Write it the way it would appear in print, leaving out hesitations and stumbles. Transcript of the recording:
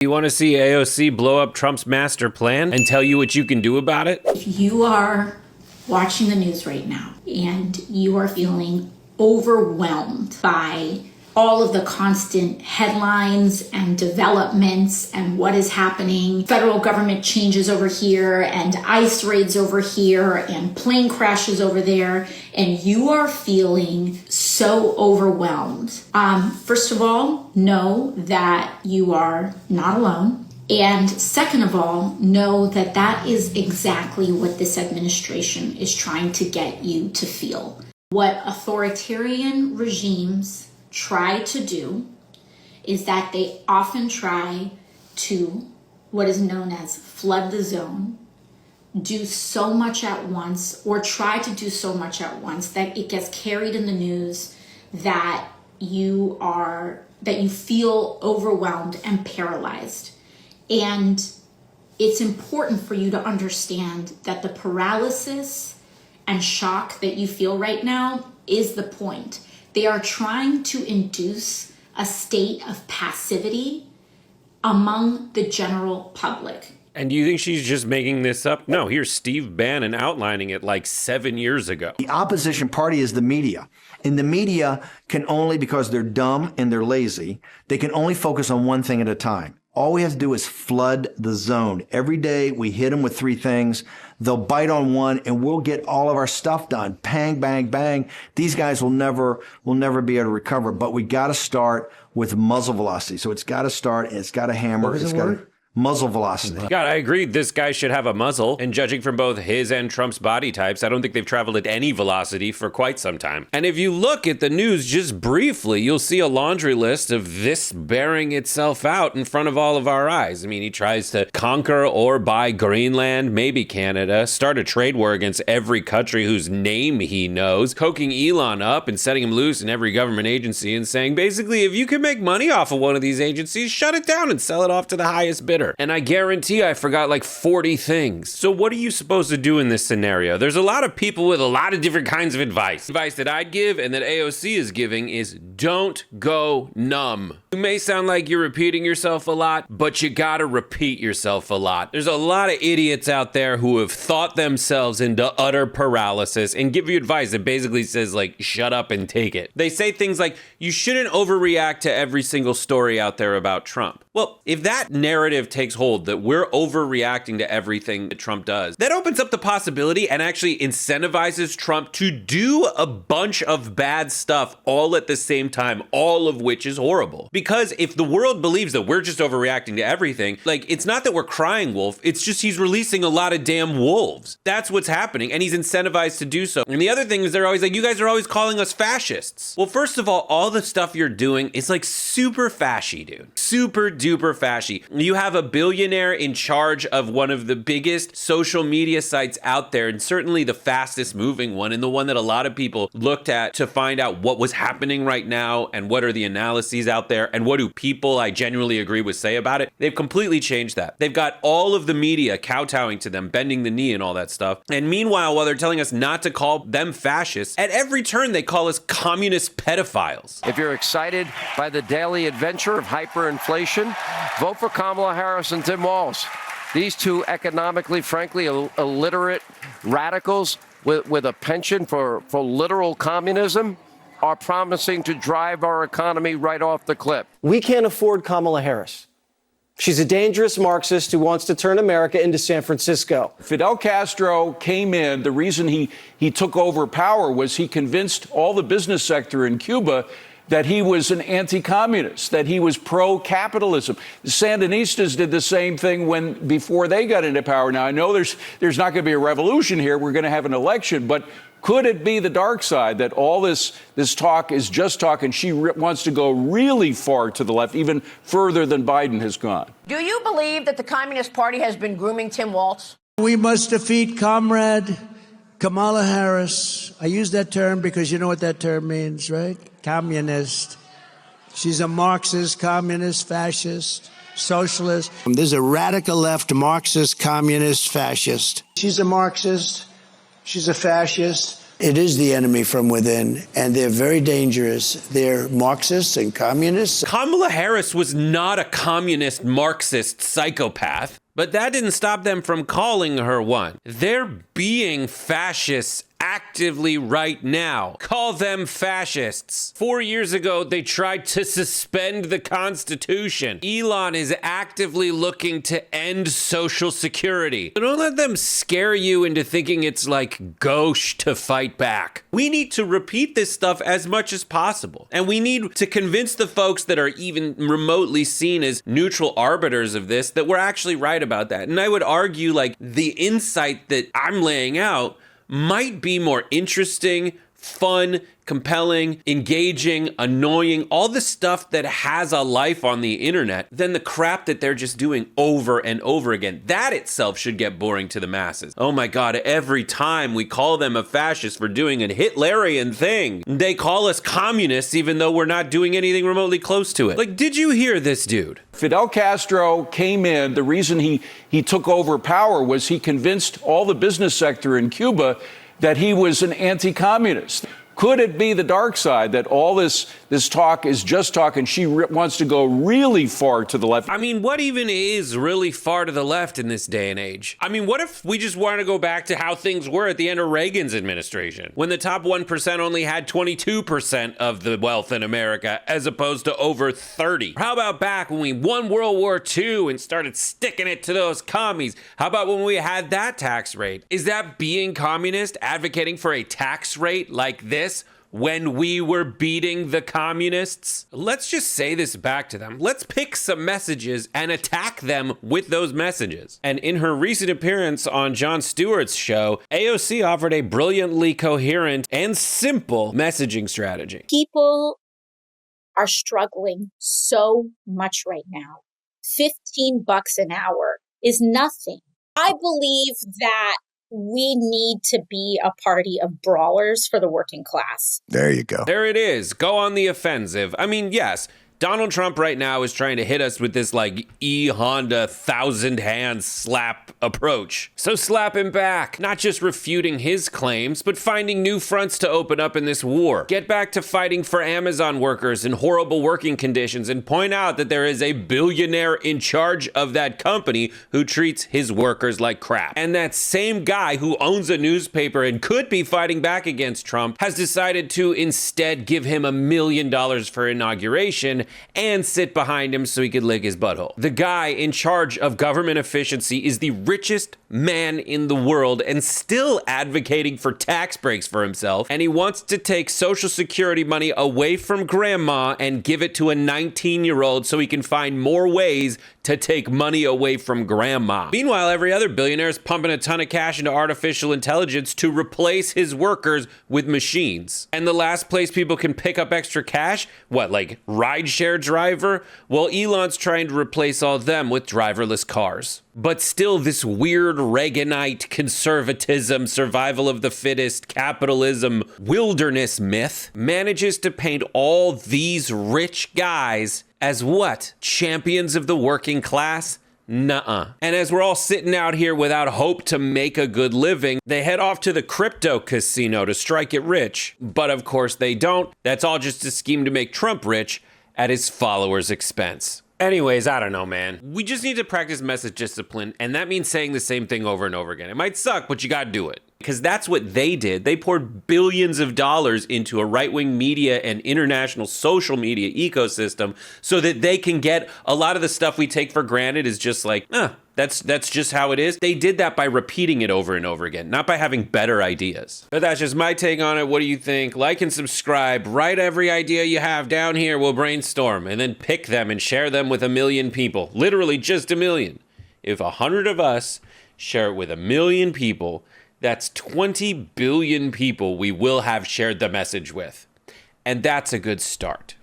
You want to see AOC blow up Trump's master plan and tell you what you can do about it? If you are watching the news right now and you are feeling overwhelmed by all of the constant headlines and developments and what is happening, federal government changes over here and ICE raids over here and plane crashes over there, and you are feeling so overwhelmed, first of all, know that you are not alone. And second of all, know that that is exactly what this administration is trying to get you to feel. What authoritarian regimes try to do is that they often try to, what is known as flood the zone, do so much at once, or try to do so much at once that it gets carried in the news that you feel overwhelmed and paralyzed. And it's important for you to understand that the paralysis and shock that you feel right now is the point. They are trying to induce a state of passivity among the general public. And do you think she's just making this up? No, here's Steve Bannon outlining it like 7 years ago. The opposition party is the media. And the media can only, because they're dumb and they're lazy, they can only focus on one thing at a time. All we have to do is flood the zone. Every day we hit them with three things. They'll bite on one and we'll get all of our stuff done. Bang, bang, bang. These guys will never be able to recover. But we got to start with muzzle velocity. So it's got to start and it's got to hammer. It's got to muzzle velocity. God, I agree. This guy should have a muzzle. And judging from both his and Trump's body types, I don't think they've traveled at any velocity for quite some time. And if you look at the news just briefly, you'll see a laundry list of this bearing itself out in front of all of our eyes. I mean, he tries to conquer or buy Greenland, maybe Canada, start a trade war against every country whose name he knows, coking Elon up and setting him loose in every government agency and saying, basically, if you can make money off of one of these agencies, shut it down and sell it off to the highest bidder. And I guarantee I forgot like 40 things. So what are you supposed to do in this scenario? There's a lot of people with a lot of different kinds of advice. Advice that I'd give and that AOC is giving is don't go numb. You may sound like you're repeating yourself a lot, but you gotta repeat yourself a lot. There's a lot of idiots out there who have thought themselves into utter paralysis and give you advice that basically says like, shut up and take it. They say things like, you shouldn't overreact to every single story out there about Trump. Well, if that narrative takes hold that we're overreacting to everything that Trump does, that opens up the possibility and actually incentivizes Trump to do a bunch of bad stuff all at the same time, all of which is horrible. Because if the world believes that we're just overreacting to everything, like, it's not that we're crying wolf, it's just he's releasing a lot of damn wolves. That's what's happening, and he's incentivized to do so. And the other thing is they're always like, you guys are always calling us fascists. Well, first of all the stuff you're doing is like super fashy, dude. Super duper fashy. You have a billionaire in charge of one of the biggest social media sites out there, and certainly the fastest moving one, and the one that a lot of people looked at to find out what was happening right now and what are the analyses out there and what do people I genuinely agree with say about it. They've completely changed that. They've got all of the media kowtowing to them, bending the knee and all that stuff. And meanwhile, while they're telling us not to call them fascists, at every turn they call us communist pedophiles. If you're excited by the daily adventure of hyperinflation, vote for Kamala Harris and Tim Walz. These two economically, frankly, illiterate radicals with a penchant for literal communism are promising to drive our economy right off the cliff. We can't afford Kamala Harris. She's a dangerous Marxist who wants to turn America into San Francisco. Fidel Castro came in. The reason he took over power was he convinced all the business sector in Cuba that he was an anti-communist, that he was pro-capitalism. The Sandinistas did the same thing before they got into power. Now, I know there's not going to be a revolution here. We're going to have an election. But could it be the dark side that all this talk is just talk and she wants to go really far to the left, even further than Biden has gone? Do you believe that the Communist Party has been grooming Tim Walz? We must defeat Comrade Kamala Harris. I use that term because you know what that term means, right? Communist. She's a Marxist, communist, fascist, socialist. There's a radical left Marxist, communist, fascist. She's a Marxist. She's a fascist. It is the enemy from within, and they're very dangerous. They're Marxists and communists. Kamala Harris was not a communist Marxist psychopath, but that didn't stop them from calling her one. They're being fascists actively right now. Call them fascists. 4 years ago, they tried to suspend the Constitution. Elon is actively looking to end Social Security. So don't let them scare you into thinking it's like gauche to fight back. We need to repeat this stuff as much as possible. And we need to convince the folks that are even remotely seen as neutral arbiters of this that we're actually right about that. And I would argue like the insight that I'm laying out might be more interesting, fun, compelling, engaging, annoying, all the stuff that has a life on the internet than the crap that they're just doing over and over again. That itself should get boring to the masses. Oh my God, every time we call them a fascist for doing a Hitlerian thing, they call us communists even though we're not doing anything remotely close to it. Like, did you hear this dude? Fidel Castro came in. The reason he took over power was he convinced all the business sector in Cuba that he was an anti-communist. Could it be the dark side that all this talk is just talk and she wants to go really far to the left? I mean, what even is really far to the left in this day and age? I mean, what if we just want to go back to how things were at the end of Reagan's administration, when the top 1% only had 22% of the wealth in America, as opposed to over 30? How about back when we won World War II and started sticking it to those commies? How about when we had that tax rate? Is that being communist, advocating for a tax rate like this? When we were beating the communists? Let's just say this back to them. Let's pick some messages and attack them with those messages. And in her recent appearance on Jon Stewart's show, AOC offered a brilliantly coherent and simple messaging strategy. People are struggling so much right now. $15 an hour is nothing. I believe that we need to be a party of brawlers for the working class. There you go. There it is. Go on the offensive. I mean, yes, Donald Trump right now is trying to hit us with this like Honda 1,000-hand slap approach. So slap him back, not just refuting his claims, but finding new fronts to open up in this war. Get back to fighting for Amazon workers in horrible working conditions and point out that there is a billionaire in charge of that company who treats his workers like crap. And that same guy who owns a newspaper and could be fighting back against Trump has decided to instead give him $1 million for inauguration and sit behind him so he could lick his butthole. The guy in charge of government efficiency is the richest man in the world and still advocating for tax breaks for himself. And he wants to take Social Security money away from grandma and give it to a 19-year-old so he can find more ways to take money away from grandma. Meanwhile, every other billionaire is pumping a ton of cash into artificial intelligence to replace his workers with machines. And the last place people can pick up extra cash, what, like rideshare driver? Well, Elon's trying to replace all of them with driverless cars. But still, this weird Reaganite conservatism, survival of the fittest, capitalism, wilderness myth manages to paint all these rich guys as what? Champions of the working class? Nuh-uh. And as we're all sitting out here without hope to make a good living, they head off to the crypto casino to strike it rich. But of course they don't. That's all just a scheme to make Trump rich at his followers' expense. Anyways, I don't know, man. We just need to practice message discipline, and that means saying the same thing over and over again. It might suck, but you gotta do it. Because that's what they did. They poured billions of dollars into a right-wing media and international social media ecosystem so that they can get a lot of the stuff we take for granted is just like, that's just how it is. They did that by repeating it over and over again, not by having better ideas. But that's just my take on it. What do you think? Like and subscribe. Write every idea you have down here. We'll brainstorm and then pick them and share them with 1 million people. Literally just 1 million. If 100 of us share it with 1 million people, that's 20 billion people we will have shared the message with. And that's a good start.